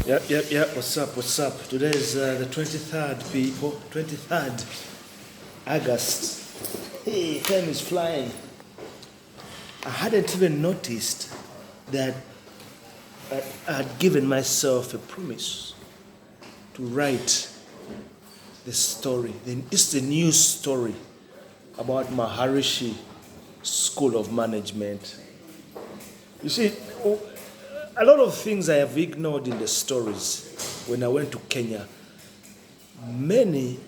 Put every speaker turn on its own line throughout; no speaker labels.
Yep. What's up? Today is the 23rd, people. 23rd August. Hey, time is flying. I hadn't even noticed that I had given myself a promise to write the story. It's the new story about Maharishi School of Management. You see, a lot of things I have ignored in the stories when I went to Kenya. Many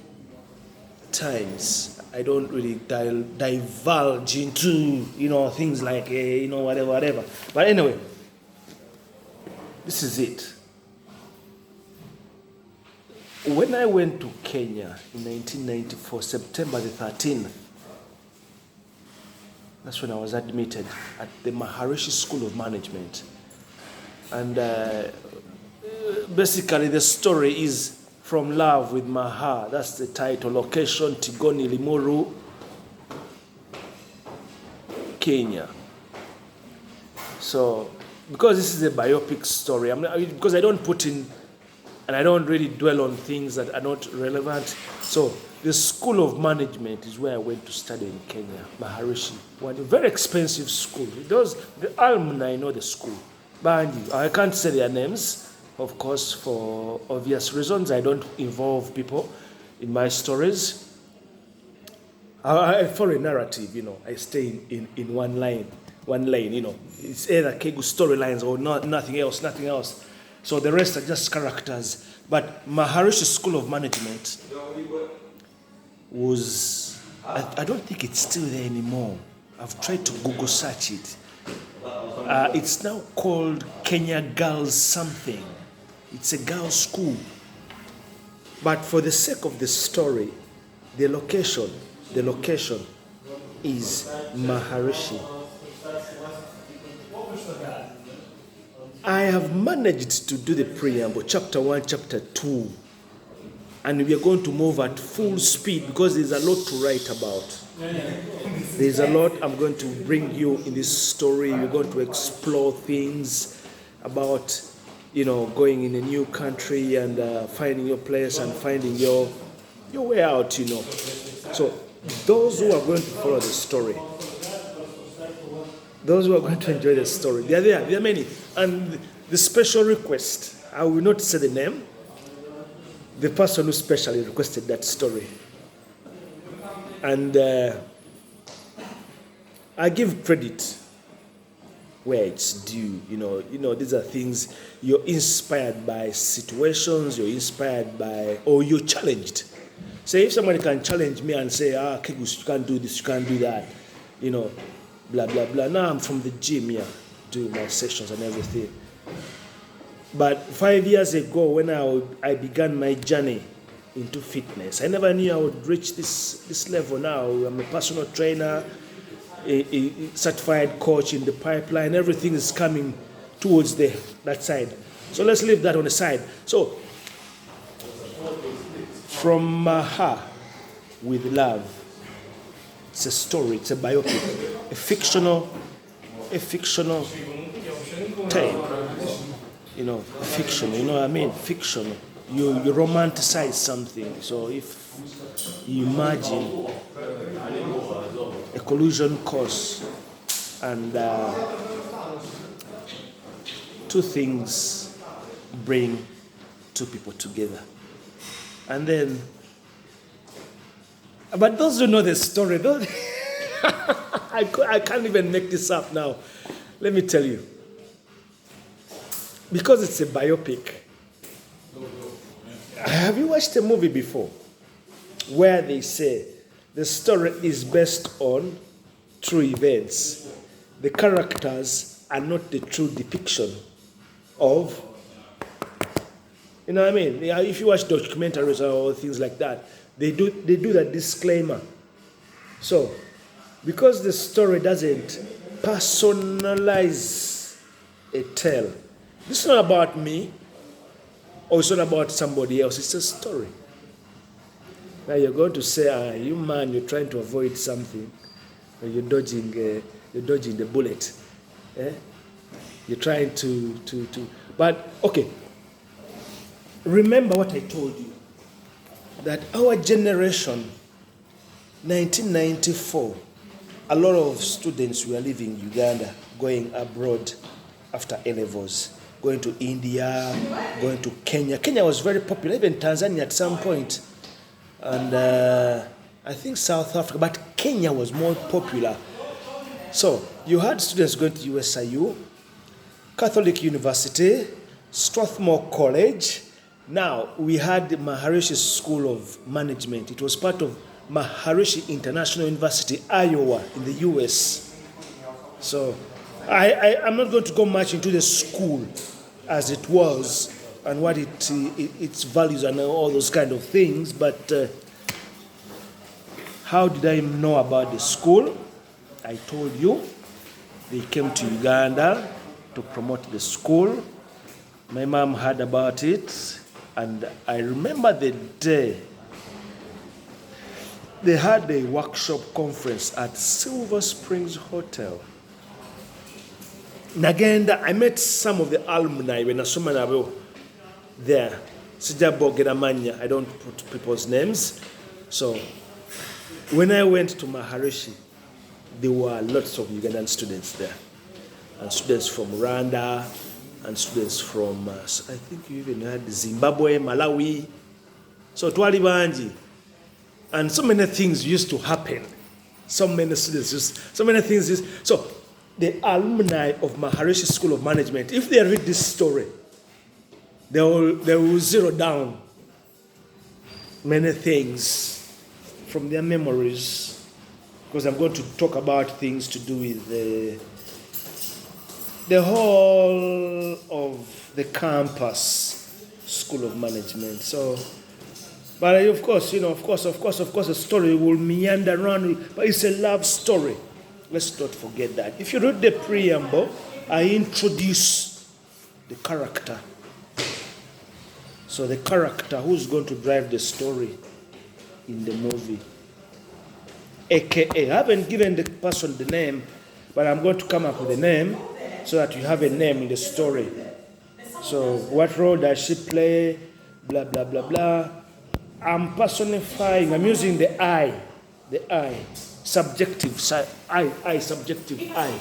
times I don't really divulge into, things like, whatever. But anyway, this is it. When I went to Kenya in 1994, September the 13th, that's when I was admitted at the Maharishi School of Management. And basically the story is From Love with MAHA. That's the title. Location, Tigoni, Limuru, Kenya. So, because this is a biopic story, because I don't put in, and I don't really dwell on things that are not relevant. So, the School of Management is where I went to study in Kenya, Maharishi. One very expensive school. The alumni know the school. But I can't say their names, of course, for obvious reasons. I don't involve people in my stories. I follow a narrative, I stay in one lane, It's either Kegu storylines or nothing else. So the rest are just characters. But Maharishi School of Management was, I don't think it's still there anymore. I've tried to Google search it. It's now called Kenya Girls something. It's a girls' school. But for the sake of the story, the location is Maharishi. I have managed to do the preamble, chapter 1, chapter 2. And we are going to move at full speed because there's a lot to write about. There's a lot I'm going to bring you in this story. We're going to explore things about, going in a new country and finding your place and finding your way out, So those who are going to follow the story, those who are going to enjoy the story, there are many. And the special request, I will not say the name, the person who specially requested that story. And I give credit where it's due. These are things you're inspired by situations, you're inspired by, or you're challenged. Say if somebody can challenge me and say, Kegus, you can't do this, you can't do that, blah, blah, blah. Now I'm from the gym here, doing my sessions and everything. But 5 years ago, when I began my journey into fitness, I never knew I would reach this level now. I'm a personal trainer, a certified coach in the pipeline. Everything is coming towards that side. So let's leave that on the side. So, From MAHA with Love. It's a story, it's a biopic, a fictional tale. Fiction, Fiction. You romanticize something. So if you imagine a collision course and two things bring two people together. And then, but those who know the story, I can't even make this up now. Let me tell you. Because it's a biopic. Have you watched a movie before where they say the story is based on true events? The characters are not the true depiction of, If you watch documentaries or things like that, they do that disclaimer. So, because the story doesn't personalize a tale, it's not about me, or it's not about somebody else. It's a story. Now you're going to say, you man, you're trying to avoid something. You're dodging the bullet. You're trying to. But okay, remember what I told you, that our generation, 1994, a lot of students were leaving Uganda, going abroad after A-levels, going to India, going to Kenya. Kenya was very popular, even Tanzania at some point, and I think South Africa, but Kenya was more popular. So you had students going to USIU, Catholic University, Strathmore College. Now we had the Maharishi School of Management. It was part of Maharishi International University, Iowa, in the US. So I'm not going to go much into the school as it was and what its values and all those kind of things, but how did I know about the school? I told you, they came to Uganda to promote the school. My mom heard about it, and I remember the day they had a workshop conference at Silver Springs Hotel. Nagenda, I met some of the alumni when I there. Sijabo Geramanya, I don't put people's names. So when I went to Maharishi, there were lots of Ugandan students there, and students from Rwanda, and students from, I think you even had Zimbabwe, Malawi. So Twali Banji. And so many things used to happen. So many students so many things so the alumni of Maharishi School of Management, if they read this story, they will zero down many things from their memories, because I'm going to talk about things to do with the whole of the campus School of Management. So, but of course, the story will meander around, but it's a love story. Let's not forget that. If you read the preamble, I introduce the character. So the character who's going to drive the story in the movie. AKA, I haven't given the person the name, but I'm going to come up with a name so that you have a name in the story. So what role does she play? Blah, blah, blah, blah. I'm personifying, I'm using the I, subjective, subjective I.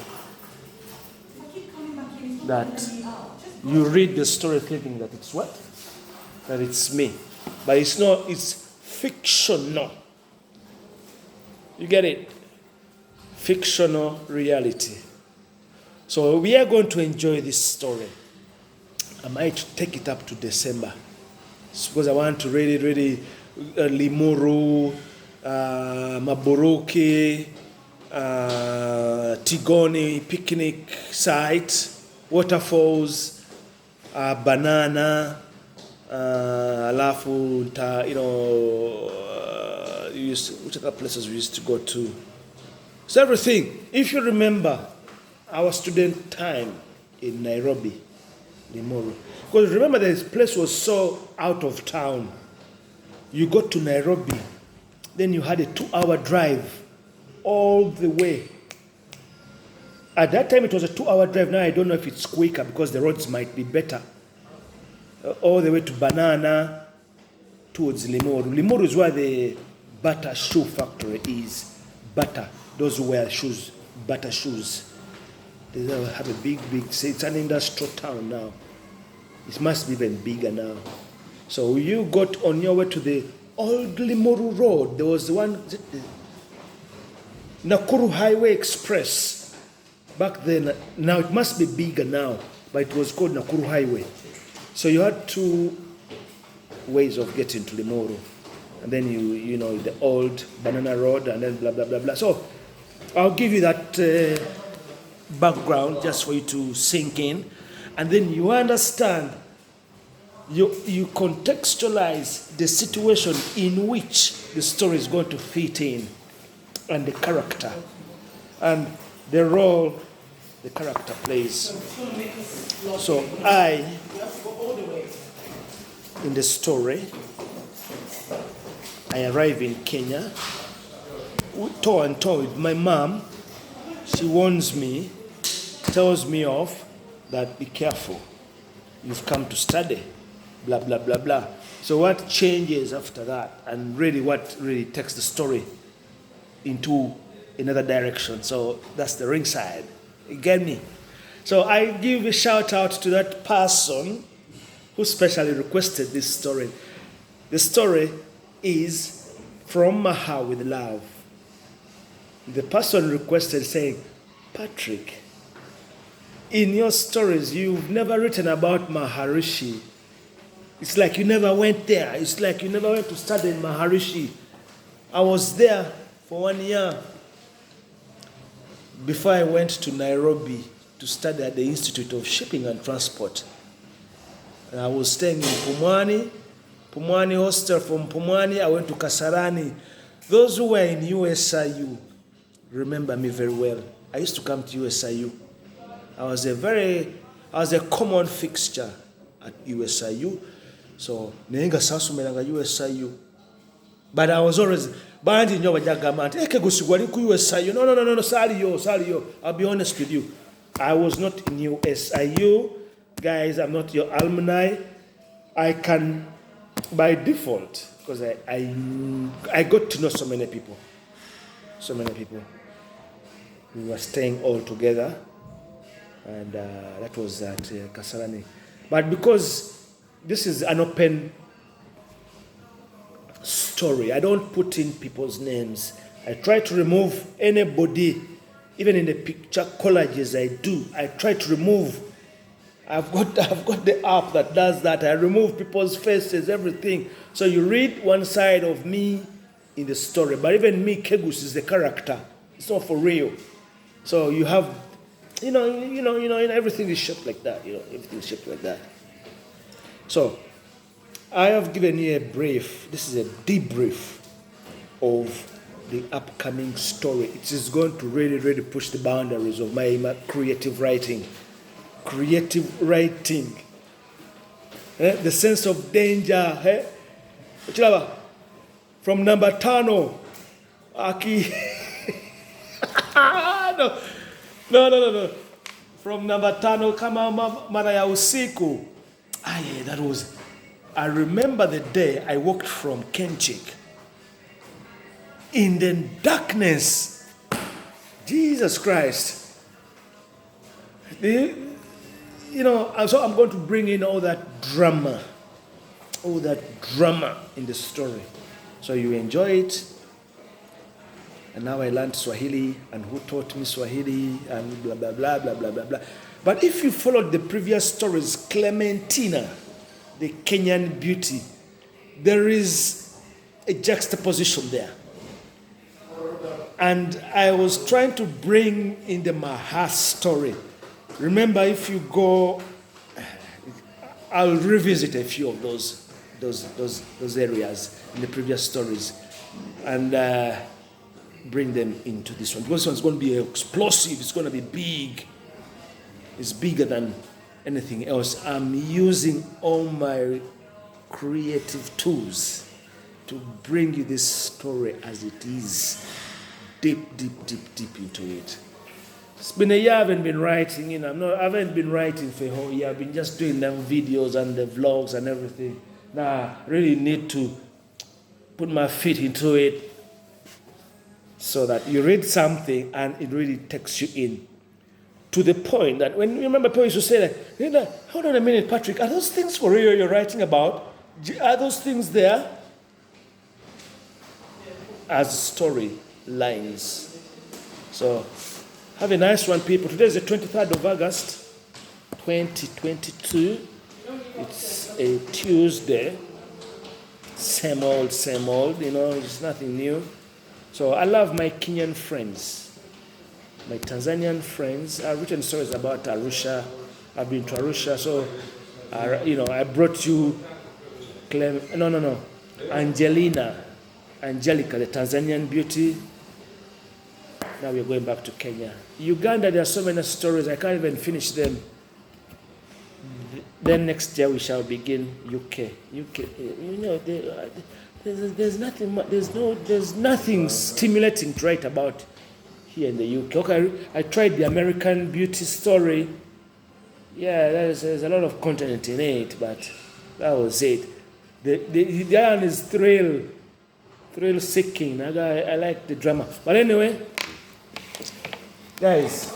That you read the story thinking that it's what? That it's me. But it's not, it's fictional. You get it? Fictional reality. So we are going to enjoy this story. I might take it up to December. Because I want to really limuru, maburuki, tigoni, picnic site, waterfalls, banana, alafu, which other places we used to go to. So everything. If you remember our student time in Nairobi, limuru. Because remember, this place was so out of town. You got to Nairobi, then you had a 2-hour drive all the way. At that time, it was a 2-hour drive. Now I don't know if it's quicker because the roads might be better. All the way to Banana towards Limuru. Limuru is where the Bata shoe factory is. Bata, those who wear shoes, Bata shoes. They have a big, it's an industrial town now. It must be even bigger now. So you got on your way to the old Limuru Road. There was the one, Nakuru Highway Express. Back then, now it must be bigger now, but it was called Nakuru Highway. So you had 2 ways of getting to Limuru. And then you know, the old Banana Road and then blah, blah, blah, blah. So I'll give you that background just for you to sink in. And then you understand, you contextualize the situation in which the story is going to fit in, and the character, and the role the character plays. So in the story, I arrive in Kenya, toe and toe with my mom. She warns me, tells me off, that be careful. You've come to study. blah, blah, blah, blah. So what changes after that? And really what really takes the story into another direction. So that's the ringside. You get me? So I give a shout out to that person who specially requested this story. The story is from MAHA with love. The person requested saying, Patrick, in your stories, you've never written about Maharishi. It's like you never went there. It's like you never went to study in Maharishi. I was there for 1 year before I went to Nairobi to study at the Institute of Shipping and Transport. And I was staying in Pumwani hostel. From Pumwani, I went to Kasarani. Those who were in USIU remember me very well. I used to come to USIU. I was a common fixture at USIU. So, nenga sasumelanga USIU. But I was always bandi nyo bajagamba nti ekegusugwali ku USIU. No, saliyo. I'll be honest with you. I was not in USIU. Guys, I'm not your alumni. I can, by default, because I got to know so many people. We were staying all together. And that was at Kasarani. But because this is an open story, I don't put in people's names. I try to remove anybody, even in the picture collages I try to remove. I've got the app that does that. I remove people's faces, everything. So you read one side of me in the story, but even me, Kegus, is the character. It's not for real. So you have, everything is shaped like that. Everything is shaped like that. So I have given you a brief. This is a debrief of the upcoming story. It is going to really, really push the boundaries of my creative writing. The sense of danger. From number tano. Aki. No. From number tano kama mara ya usiku. That was. I remember the day I walked from Kenya.It in the darkness. Jesus Christ. So I'm going to bring in all that drama in the story. So you enjoy it. And now I learned Swahili, and who taught me Swahili, and blah, blah, blah, blah, blah, blah, blah. But if you followed the previous stories, Clementina, the Kenyan beauty, there is a juxtaposition there. And I was trying to bring in the MAHA story. Remember, if you go, I'll revisit a few of those areas in the previous stories and bring them into this one. Because this one's going to be explosive. It's going to be big. It's bigger than anything else. I'm using all my creative tools to bring you this story as it is. Deep into it. It's been a year I haven't been writing, I haven't been writing for a whole year. I've been just doing them videos and the vlogs and everything. Now, I really need to put my feet into it so that you read something and it really takes you in. To the point that when you remember people used to say that, hold on a minute, Patrick, are those things for real you're writing about? Are those things there? As story lines. So, have a nice one, people. Today is the 23rd of August, 2022. It's a Tuesday. Same old, it's nothing new. So I love my Kenyan friends, my Tanzanian friends. I've written stories about Arusha. I've been to Arusha. So, I brought you Angelica, the Tanzanian beauty. Now we're going back to Kenya. Uganda, there are so many stories, I can't even finish them. Then next year we shall begin UK. There's nothing stimulating to write about here in the UK. Okay, I tried the American beauty story. Yeah, there's a lot of content in it, but That was it. The other one is thrill seeking. I like the drama. But anyway, guys,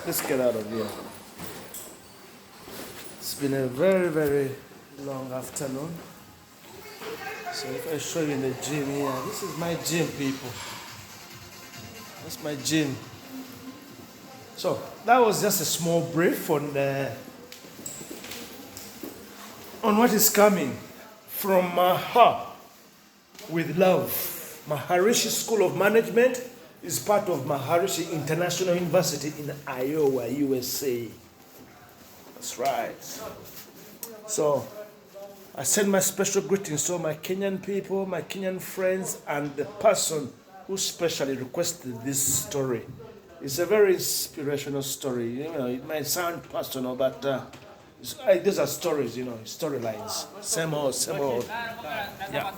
let's get out of here. It's been a very, very long afternoon. So if I show you in the gym here, this is my gym, people. That's my gym. So that was just a small brief on what is coming from MAHA with love. Maharishi School of Management is part of Maharishi International University in Iowa, USA. That's right. So I send my special greetings to my Kenyan people, my Kenyan friends, and the person who specially requested this story. It's a very inspirational story. You know, it might sound personal, but these are stories, storylines. Same old. Yeah.